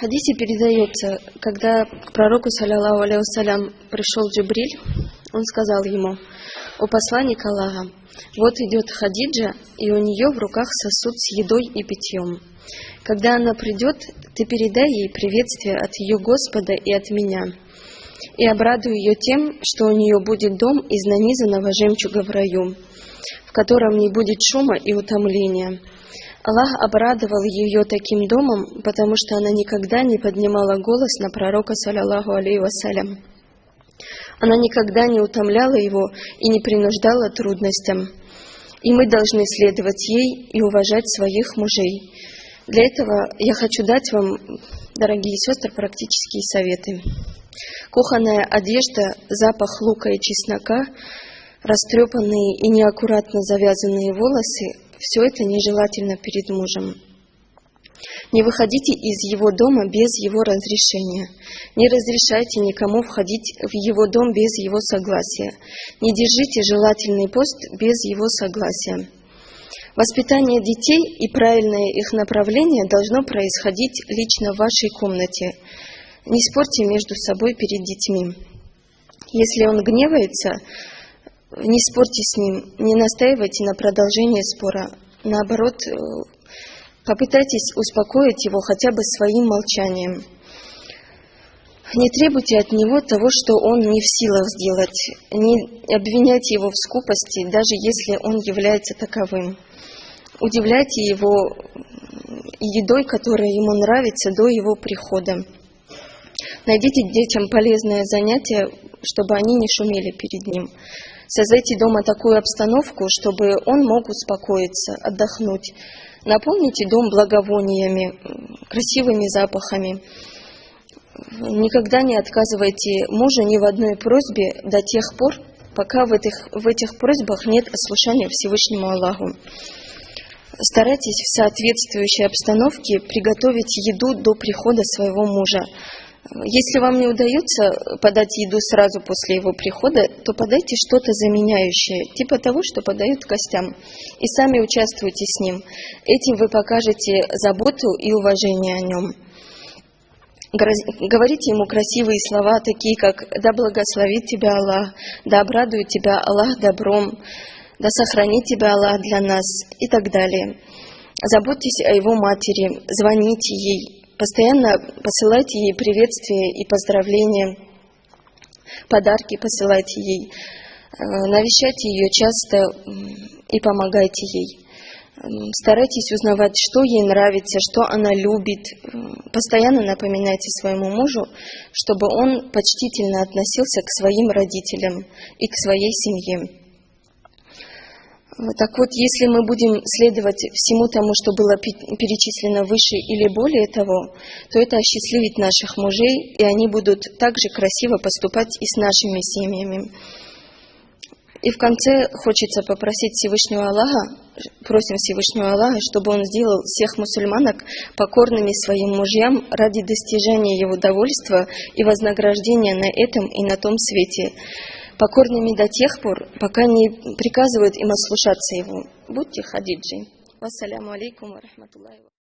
хадисе передается, когда к пророку, саллаллаху алейхи вассалям, пришел Джибриль, он сказал ему: «О посланник Аллаха, вот идет Хадиджа, и у нее в руках сосуд с едой и питьем. Когда она придет, ты передай ей приветствие от ее Господа и от меня, и обрадуй ее тем, что у нее будет дом из нанизанного жемчуга в раю, в котором не будет шума и утомления». Аллах обрадовал ее таким домом, потому что она никогда не поднимала голос на пророка, саллаллаху алейхи вассалям. Она никогда не утомляла его и не принуждала трудностям. И мы должны следовать ей и уважать своих мужей. Для этого я хочу дать вам, дорогие сестры, практические советы. Кухонная одежда, запах лука и чеснока, растрепанные и неаккуратно завязанные волосы – все это нежелательно перед мужем. Не выходите из его дома без его разрешения. Не разрешайте никому входить в его дом без его согласия. Не держите желательный пост без его согласия. Воспитание детей и правильное их направление должно происходить лично в вашей комнате. Не спорьте между собой перед детьми. Если он гневается, не спорьте с ним, не настаивайте на продолжении спора. Наоборот, попытайтесь успокоить его хотя бы своим молчанием. Не требуйте от него того, что он не в силах сделать. Не обвиняйте его в скупости, даже если он является таковым. Удивляйте его едой, которая ему нравится, до его прихода. Найдите детям полезное занятие, чтобы они не шумели перед ним. Создайте дома такую обстановку, чтобы он мог успокоиться, отдохнуть. Наполните дом благовониями, красивыми запахами. Никогда не отказывайте мужу ни в одной просьбе до тех пор, пока в этих просьбах нет ослушания Всевышнему Аллаху. Старайтесь в соответствующей обстановке приготовить еду до прихода своего мужа. Если вам не удается подать еду сразу после его прихода, то подайте что-то заменяющее, типа того, что подают гостям, и сами участвуйте с ним. Этим вы покажете заботу и уважение о нем. Говорите ему красивые слова, такие как «Да благословит тебя Аллах», «Да обрадует тебя Аллах добром», «Да сохранит тебя Аллах для нас» и так далее. Заботьтесь о его матери, звоните ей. Постоянно посылайте ей приветствия и поздравления, подарки посылайте ей, навещайте ее часто и помогайте ей. Старайтесь узнавать, что ей нравится, что она любит. Постоянно напоминайте своему мужу, чтобы он почтительно относился к своим родителям и к своей семье. Так вот, если мы будем следовать всему тому, что было перечислено выше или более того, то это осчастливит наших мужей, и они будут также красиво поступать и с нашими семьями. И в конце хочется попросить Всевышнего Аллаха, просим Всевышнего Аллаха, чтобы Он сделал всех мусульманок покорными своим мужьям ради достижения его довольства и вознаграждения на этом и на том свете. Покорными до тех пор, пока не приказывают им ослушаться его. Будьте Хадиджей. Вассаляму алейкум ва рахматуллахи.